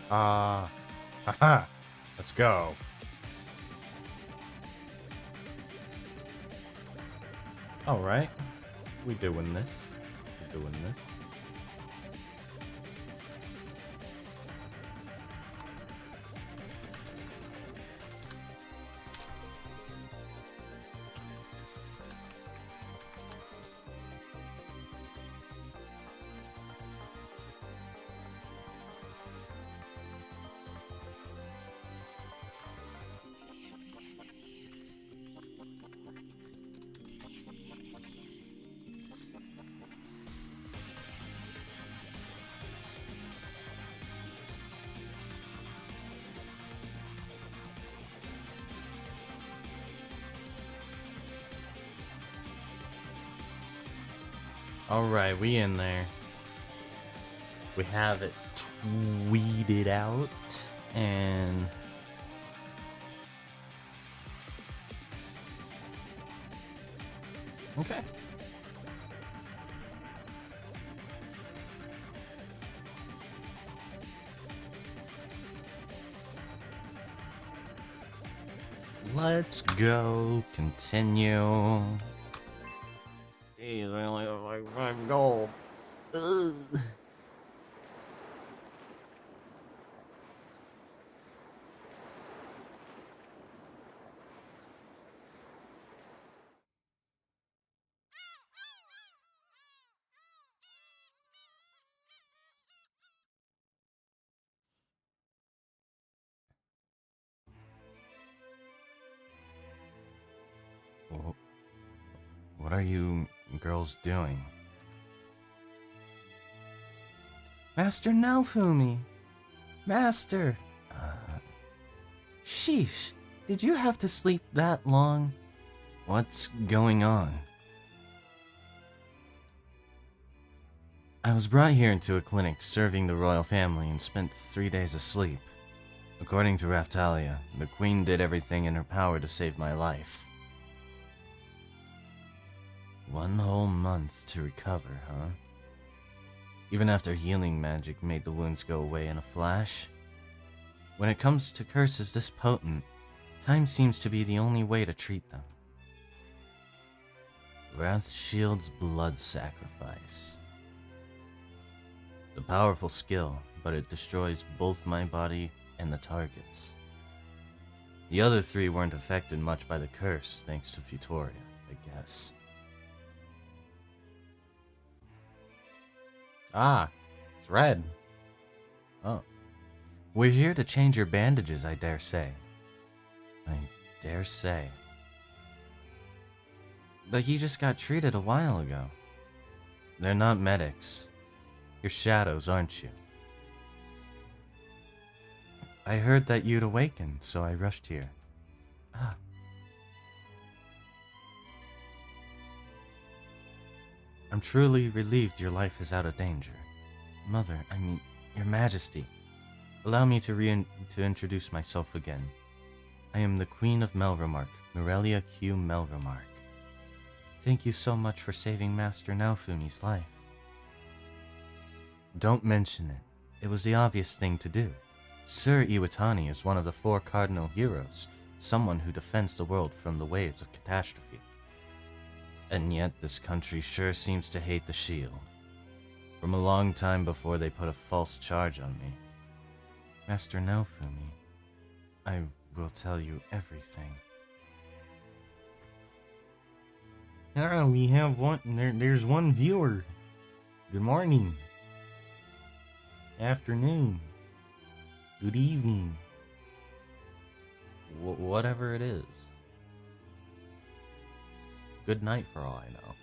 Haha. Let's go. Alright. We doing this. We doing this. Alright, we in there. We have it tweeted out, and okay. Let's go. Continue. Jeez, I only have like 5 gold. Ugh. What are you girls doing? Master Naofumi! Master! Sheesh, did you have to sleep that long? What's going on? I was brought here into a clinic serving the royal family and spent 3 days asleep. According to Raftalia, the queen did everything in her power to save my life. 1 whole month to recover, huh? Even after healing magic made the wounds go away in a flash? When it comes to curses this potent, time seems to be the only way to treat them. Wrathshield's blood sacrifice. It's a powerful skill, but it destroys both my body and the targets. The other 3 weren't affected much by the curse, thanks to Futoria, I guess. Ah, it's red. Oh. We're here to change your bandages, I dare say. I dare say. But he just got treated a while ago. They're not medics. You're shadows, aren't you? I heard that you'd awakened, so I rushed here. Ah. I'm truly relieved your life is out of danger. Mother, I mean, Your Majesty, allow me to introduce myself again. I am the Queen of Melromark, Mirelia Q. Melromark. Thank you so much for saving Master Naofumi's life. Don't mention it. It was the obvious thing to do. Sir Iwatani is one of the 4 cardinal heroes, someone who defends the world from the waves of catastrophe. And yet this country sure seems to hate the shield. From a long time before they put a false charge on me. Master Naofumi, I will tell you everything. We have one. There's one viewer. Good morning. Afternoon. Good evening. Whatever it is. Good night for all I know.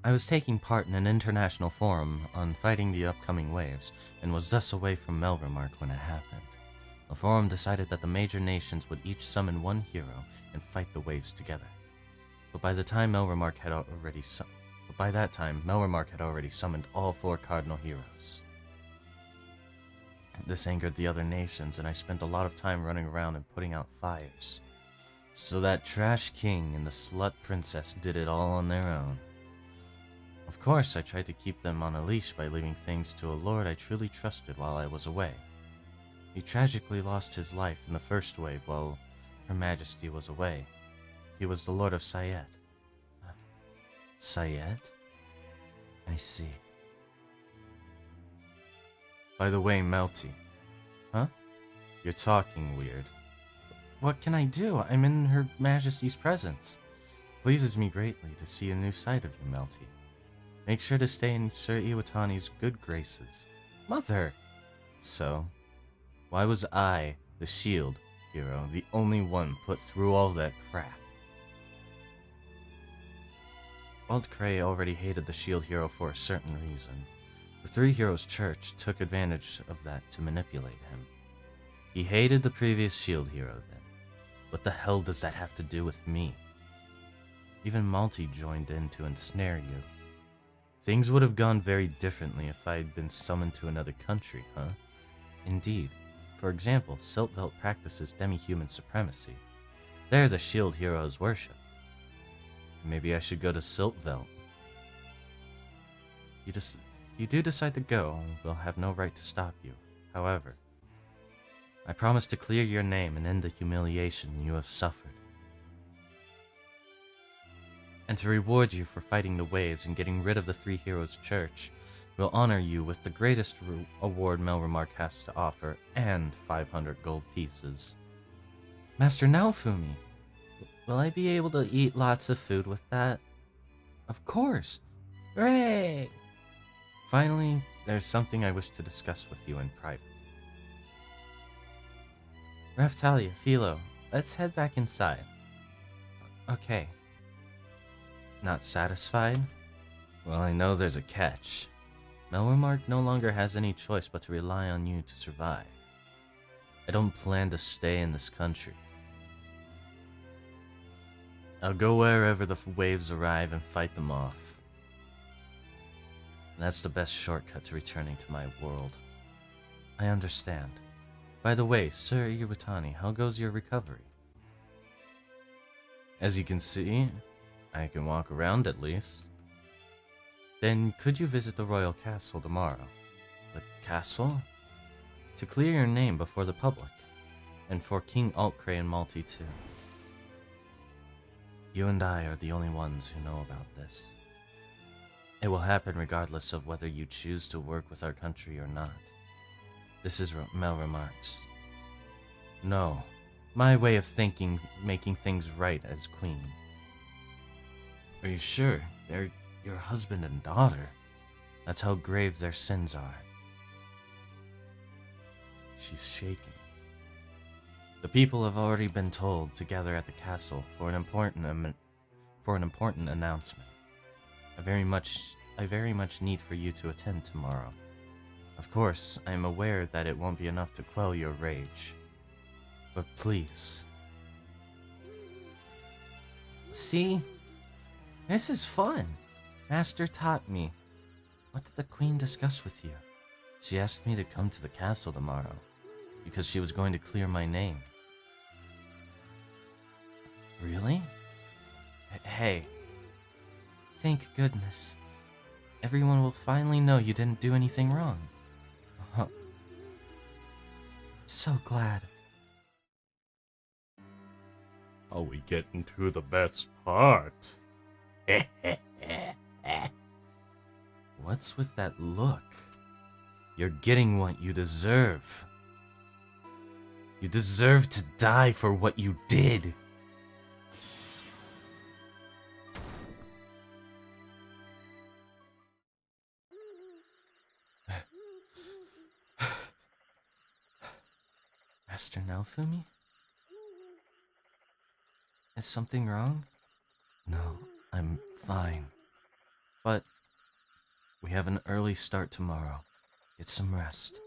I was taking part in an international forum on fighting the upcoming waves, and was thus away from Melromark when it happened. The forum decided that the major nations would each summon one hero and fight the waves together. But by that time, Melromark had already summoned all 4 cardinal heroes. This angered the other nations, and I spent a lot of time running around and putting out fires. So that trash king and the slut princess did it all on their own. Of course, I tried to keep them on a leash by leaving things to a lord I truly trusted while I was away. He tragically lost his life in the first wave while Her Majesty was away. He was the Lord of Sayet. Sayet? I see. By the way, Melty. Huh? You're talking weird. What can I do? I'm in Her Majesty's presence. Pleases me greatly to see a new side of you, Melty. Make sure to stay in Sir Iwatani's good graces. Mother! So, why was I, the shield hero, the only one put through all that crap? Alt Cray already hated the shield hero for a certain reason. The Three Heroes Church took advantage of that to manipulate him. He hated the previous shield hero then. What the hell does that have to do with me? Even Malty joined in to ensnare you. Things would have gone very differently if I had been summoned to another country, huh? Indeed. For example, Siltvelt practices demi-human supremacy. There the shield hero is worshipped. Maybe I should go to Siltvelt. If you do decide to go, we'll have no right to stop you. However, I promise to clear your name and end the humiliation you have suffered. And to reward you for fighting the waves and getting rid of the Three Heroes Church, we'll honor you with the greatest award Melremark has to offer, and 500 gold pieces. Master Naofumi, will I be able to eat lots of food with that? Of course! Hooray! Finally, there's something I wish to discuss with you in private. Raftalia, Philo, let's head back inside. Okay. Not satisfied? Well, I know there's a catch. Melremark no longer has any choice but to rely on you to survive. I don't plan to stay in this country. I'll go wherever the waves arrive and fight them off. That's the best shortcut to returning to my world. I understand. By the way, Sir Iwatani, how goes your recovery? As you can see, I can walk around at least. Then could you visit the royal castle tomorrow? The castle? To clear your name before the public, and for King Altcray and Malty too. You and I are the only ones who know about this. It will happen regardless of whether you choose to work with our country or not. This is Melremark's. No, my way of thinking, making things right as queen. Are you sure? They're your husband and daughter. That's how grave their sins are. She's shaking. The people have already been told to gather at the castle for an important announcement. I very much need for you to attend tomorrow. Of course, I am aware that it won't be enough to quell your rage. But please. See? This is fun. Master taught me. What did the queen discuss with you? She asked me to come to the castle tomorrow, because she was going to clear my name. Really? Hey. Thank goodness. Everyone will finally know you didn't do anything wrong. So glad. Are we getting to the best part? What's with that look? You're getting what you deserve. You deserve to die for what you did. Master Naofumi? Is something wrong? No, I'm fine. But we have an early start tomorrow. Get some rest.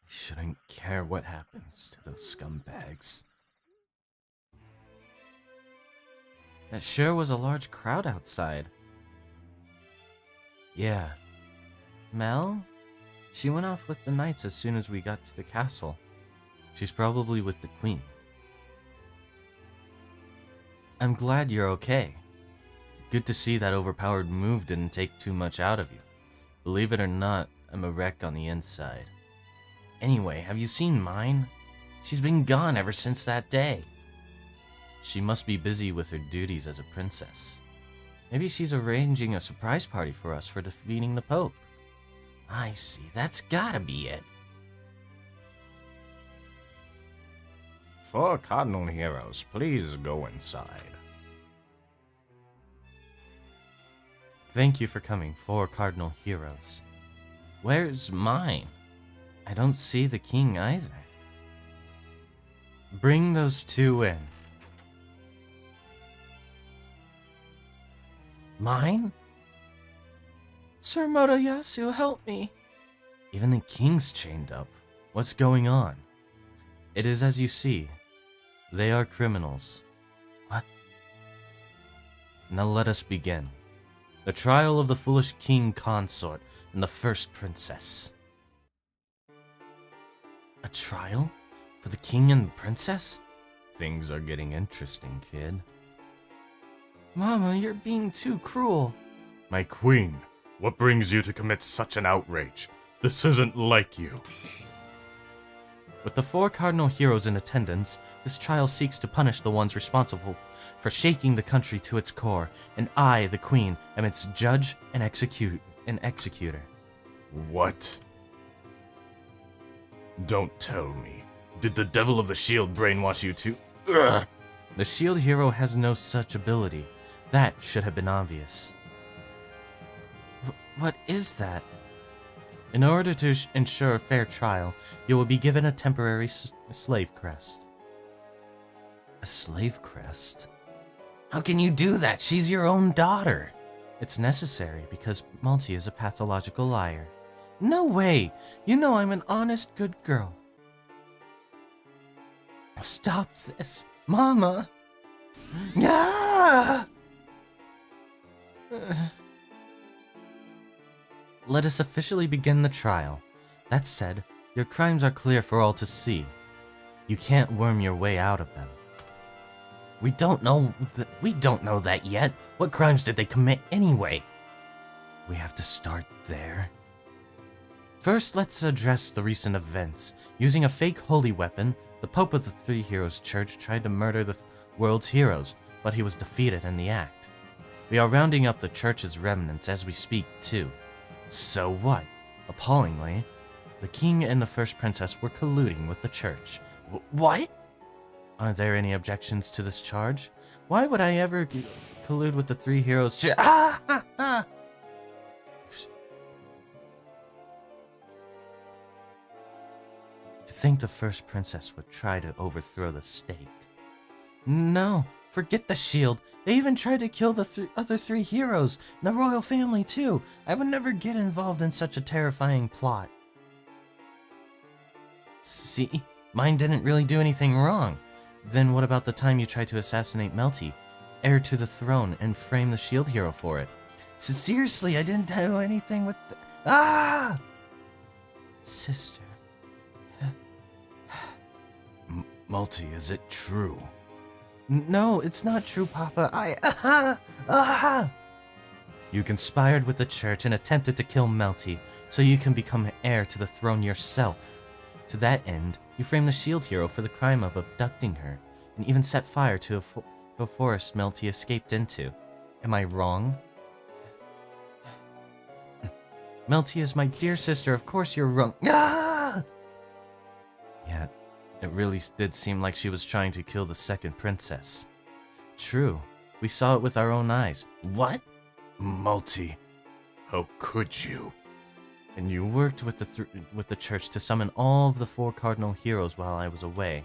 I shouldn't care what happens to those scumbags. It sure was a large crowd outside. Yeah. Mel? She went off with the knights as soon as we got to the castle. She's probably with the queen. I'm glad you're okay. Good to see that overpowered move didn't take too much out of you. Believe it or not, I'm a wreck on the inside. Anyway, have you seen mine? She's been gone ever since that day. She must be busy with her duties as a princess. Maybe she's arranging a surprise party for us for defeating the Pope. I see, that's gotta be it. 4 Cardinal Heroes, please go inside. Thank you for coming, 4 Cardinal Heroes. Where's mine? I don't see the king either. Bring those 2 in. Mine? Sir Motoyasu, help me. Even the king's chained up. What's going on? It is as you see. They are criminals. What? Now let us begin. The trial of the foolish king consort and the first princess. A trial? For the king and the princess? Things are getting interesting, kid. Mama, you're being too cruel. My queen, what brings you to commit such an outrage? This isn't like you. With the 4 cardinal heroes in attendance, this trial seeks to punish the ones responsible for shaking the country to its core, and I, the queen, am its judge and executor. What? Don't tell me. Did the devil of the shield brainwash you too? Ugh. The shield hero has no such ability. That should have been obvious. What is that? In order to ensure a fair trial, you will be given a temporary slave crest. A slave crest? How can you do that? She's your own daughter. It's necessary because Malty is a pathological liar. No way! You know I'm an honest, good girl. Stop this, Mama! Ah! Let us officially begin the trial. That said, your crimes are clear for all to see. You can't worm your way out of them. We don't know that yet. What crimes did they commit anyway? We have to start there. First, let's address the recent events. Using a fake holy weapon, the Pope of the 3 Heroes Church tried to murder the world's heroes, but he was defeated in the act. We are rounding up the church's remnants as we speak, too. So what? Appallingly, the king and the first princess were colluding with the church. What? Are there any objections to this charge? Why would I ever collude with the 3 heroes? You think the first princess would try to overthrow the state? No, forget the shield. They even tried to kill the other 3 heroes, and the royal family too. I would never get involved in such a terrifying plot. See? Mine didn't really do anything wrong. Then what about the time you tried to assassinate Melty, heir to the throne, and frame the shield hero for it? So seriously, I didn't do anything with the— Ah! Sister. Malty, is it true? No, it's not true, Papa. You conspired with the church and attempted to kill Melty, so you can become heir to the throne yourself. To that end, you framed the shield hero for the crime of abducting her, and even set fire to a forest Melty escaped into. Am I wrong? Melty is my dear sister, of course you're wrong. Yeah, it really did seem like she was trying to kill the second princess. True, we saw it with our own eyes. What? Malty, how could you? And you worked with the church to summon all of the 4 cardinal heroes while I was away.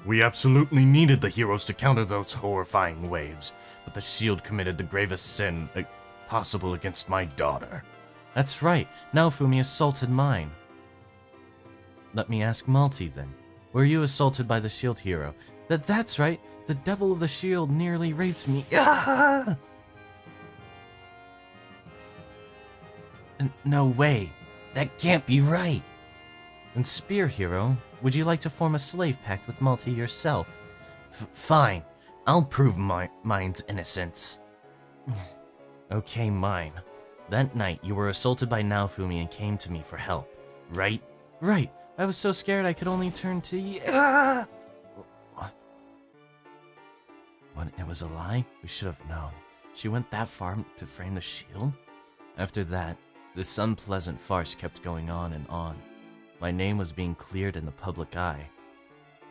We absolutely needed the heroes to counter those horrifying waves, but the shield committed the gravest sin possible against my daughter. That's right, Naofumi assaulted mine. Let me ask Malty then. Were you assaulted by the shield hero? That's right, the devil of the shield nearly raped me. Ah! No way. That can't be right. And Spear Hero, would you like to form a slave pact with Malty yourself? Fine. I'll prove mine's innocence. Okay, mine. That night, you were assaulted by Naofumi and came to me for help, right? Right. I was so scared I could only turn to you. Ah! What, it was a lie? We should have known. She went that far to frame the shield? After that, this unpleasant farce kept going on and on. My name was being cleared in the public eye.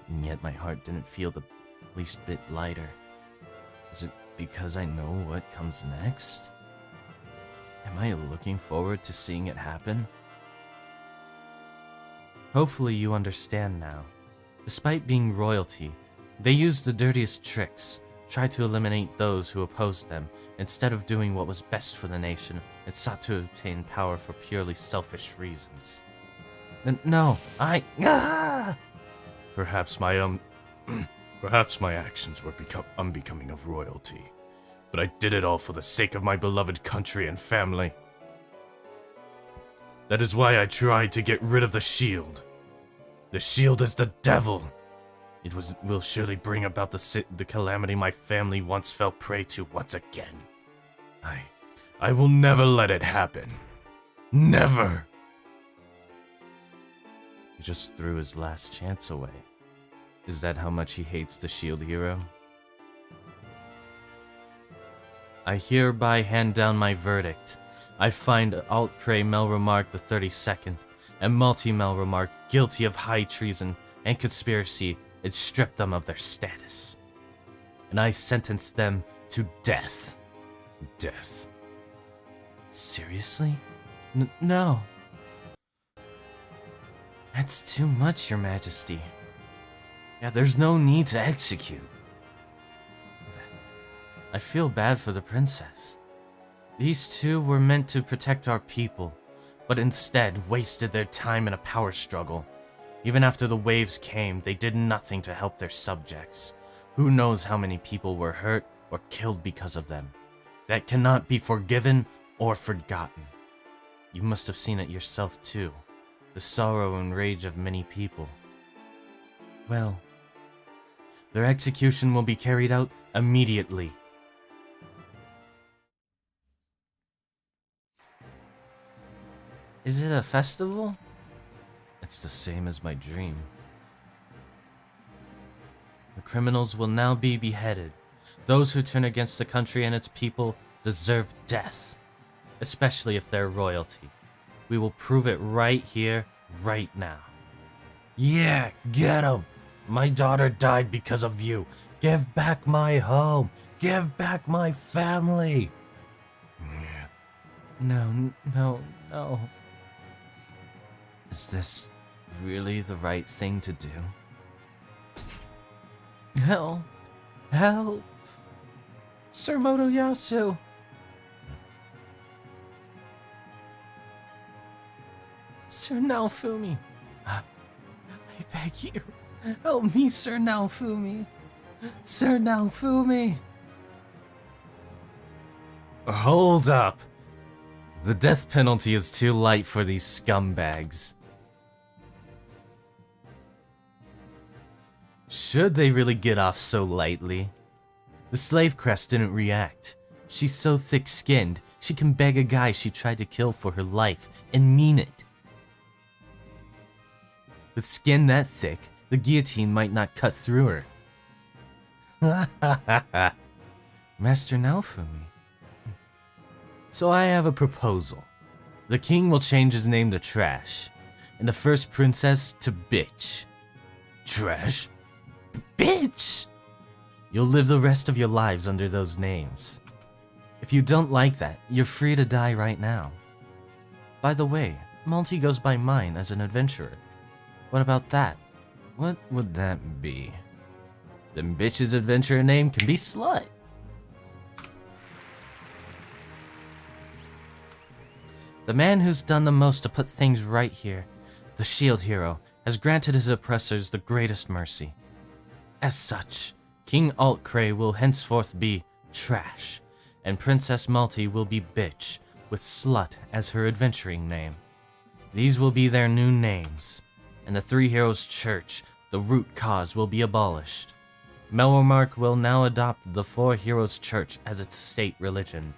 And yet my heart didn't feel the least bit lighter. Is it because I know what comes next? Am I looking forward to seeing it happen? Hopefully you understand now. Despite being royalty, they used the dirtiest tricks, tried to eliminate those who opposed them, instead of doing what was best for the nation, and sought to obtain power for purely selfish reasons. No, Perhaps my perhaps my actions were unbecoming of royalty, but I did it all for the sake of my beloved country and family. That is why I tried to get rid of the shield. The shield is the devil. It will surely bring about the calamity my family once fell prey to once again. I will never let it happen. Never! He just threw his last chance away. Is that how much he hates the shield hero? I hereby hand down my verdict. I find Alt-Cray Melremark the 32nd and Multi-Melremark guilty of high treason and conspiracy and strip them of their status. And I sentence them to death. Death. Seriously? No. That's too much, Your Majesty. Yeah, there's no need to execute. I feel bad for the princess. These two were meant to protect our people, but instead wasted their time in a power struggle. Even after the waves came, they did nothing to help their subjects. Who knows how many people were hurt or killed because of them? That cannot be forgiven or forgotten. You must have seen it yourself too. The sorrow and rage of many people. Well, their execution will be carried out immediately. Is it a festival? It's the same as my dream. The criminals will now be beheaded. Those who turn against the country and its people deserve death, especially if they're royalty. We will prove it right here, right now. Yeah, get 'em! My daughter died because of you. Give back my home. Give back my family. No. Is this really the right thing to do? Help! Help! Sir Motoyasu! Sir Naofumi! I beg you, help me, Sir Naofumi! Sir Naofumi! Hold up! The death penalty is too light for these scumbags. Should they really get off so lightly? The slave crest didn't react. She's so thick-skinned, she can beg a guy she tried to kill for her life and mean it. With skin that thick, the guillotine might not cut through her. Master Naofumi. So I have a proposal. The king will change his name to Trash, and the first princess to Bitch. Trash? Bitch! You'll live the rest of your lives under those names. If you don't like that, you're free to die right now. By the way, Multi goes by mine as an adventurer. What about that? What would that be? Then Bitch's adventurer name can be Slut. The man who's done the most to put things right here, the shield hero, has granted his oppressors the greatest mercy. As such, King Alt-Cray will henceforth be Trash, and Princess Multi will be Bitch, with Slut as her adventuring name. These will be their new names, and the Three Heroes Church, the root cause, will be abolished. Melromark will now adopt the Four Heroes Church as its state religion.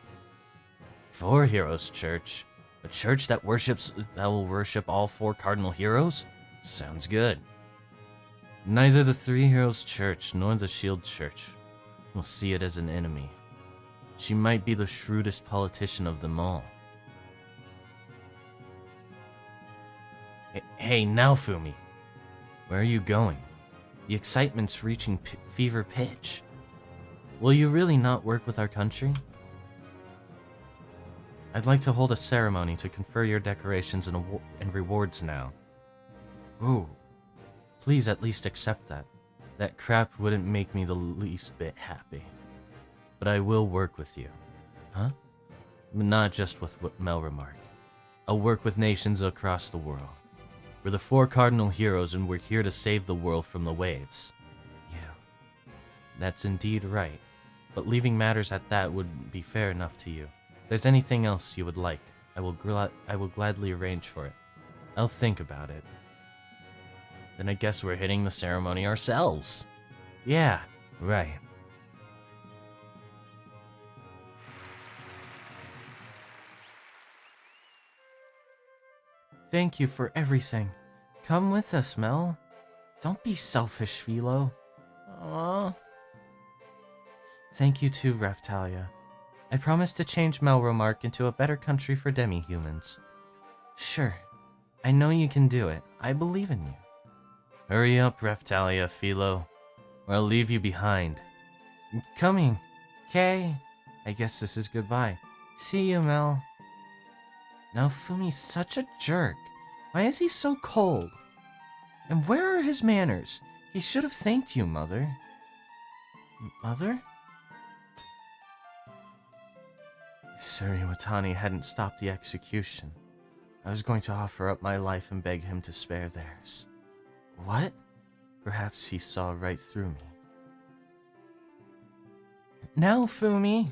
Four Heroes Church? A church that will worship all four cardinal heroes? Sounds good. Neither the Three Heroes Church nor the Shield Church will see it as an enemy. She might be the shrewdest politician of them all. Hey, Naofumi. Where are you going? The excitement's reaching fever pitch. Will you really not work with our country? I'd like to hold a ceremony to confer your decorations and rewards now. Ooh. Please at least accept that. That crap wouldn't make me the least bit happy. But I will work with you. Huh? Not just with Melromark. I'll work with nations across the world. We're the four cardinal heroes and we're here to save the world from the waves. You. That's indeed right. But leaving matters at that would be fair enough to you. If there's anything else you would like, I will gladly arrange for it. I'll think about it. Then I guess we're hitting the ceremony ourselves. Yeah, right. Thank you for everything. Come with us, Mel. Don't be selfish, Philo. Aww. Thank you too, Raftalia. I promise to change Melromark into a better country for demi-humans. Sure. I know you can do it. I believe in you. Hurry up, Raftalia, Philo, or I'll leave you behind. I'm coming. Okay. I guess this is goodbye. See you, Mel. Naofumi's such a jerk. Why is he so cold? And where are his manners? He should have thanked you, Mother. Mother? If Sir Iwatani hadn't stopped the execution, I was going to offer up my life and beg him to spare theirs. What? Perhaps he saw right through me. Naofumi!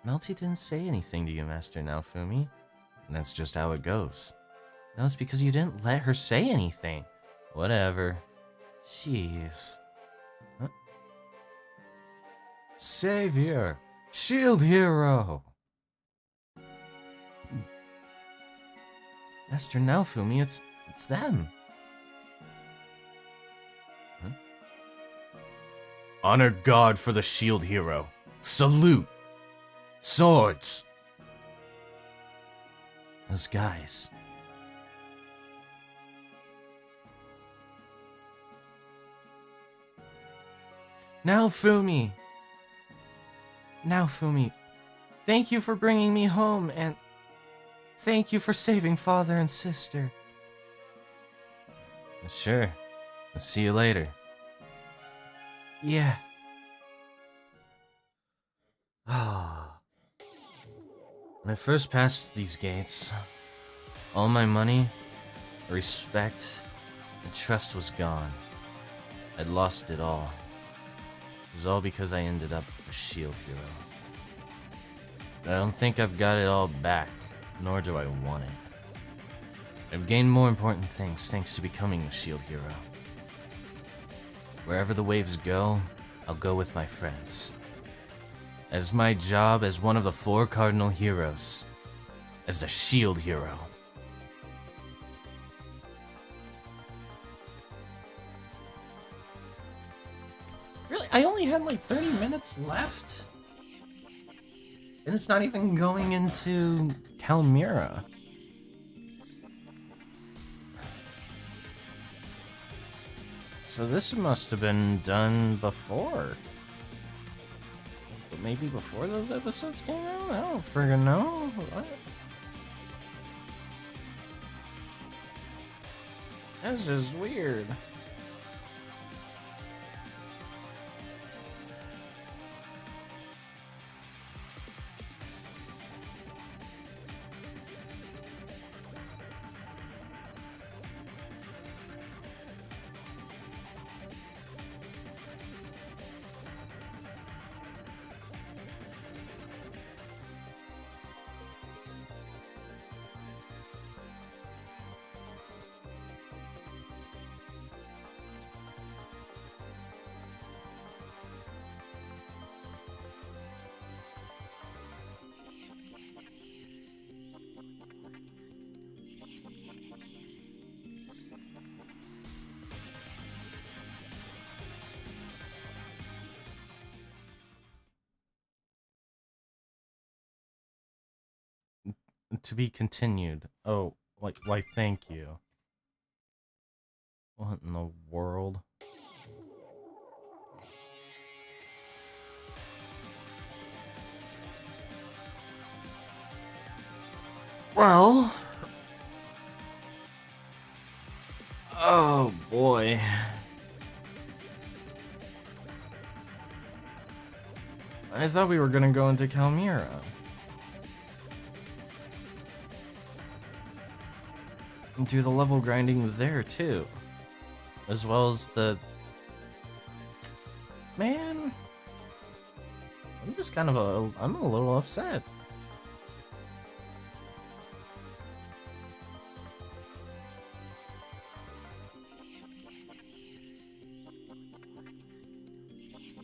Melty didn't say anything to you, Master Naofumi. That's just how it goes. No, it's because you didn't let her say anything. Whatever. Jeez. Huh? Savior! Shield hero! Master Naofumi, it's them. Huh? Honor God for the shield hero. Salute! Swords! Those guys. Naofumi! Naofumi, thank you for bringing me home, and thank you for saving father and sister. Sure. I'll see you later. Yeah. Ah. When I first passed these gates, all my money, respect, and trust was gone. I'd lost it all. It was all because I ended up a shield hero. But I don't think I've got it all back, nor do I want it. I've gained more important things thanks to becoming a shield hero. Wherever the waves go, I'll go with my friends. That is my job as one of the four cardinal heroes, as the shield hero. Really? I only had like 30 minutes left? And it's not even going into Calmira. So this must have been done before. But maybe before those episodes came out? I don't friggin' know. What? That's just weird. To be continued. Oh, like, why thank you. What in the world? Well... Oh, boy. I thought we were gonna go into Calmira. And do the level grinding there, too. As well as the... Man... I'm just kind of I'm a little upset.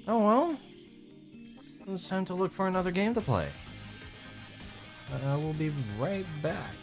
Oh well. It's time to look for another game to play. I will be right back.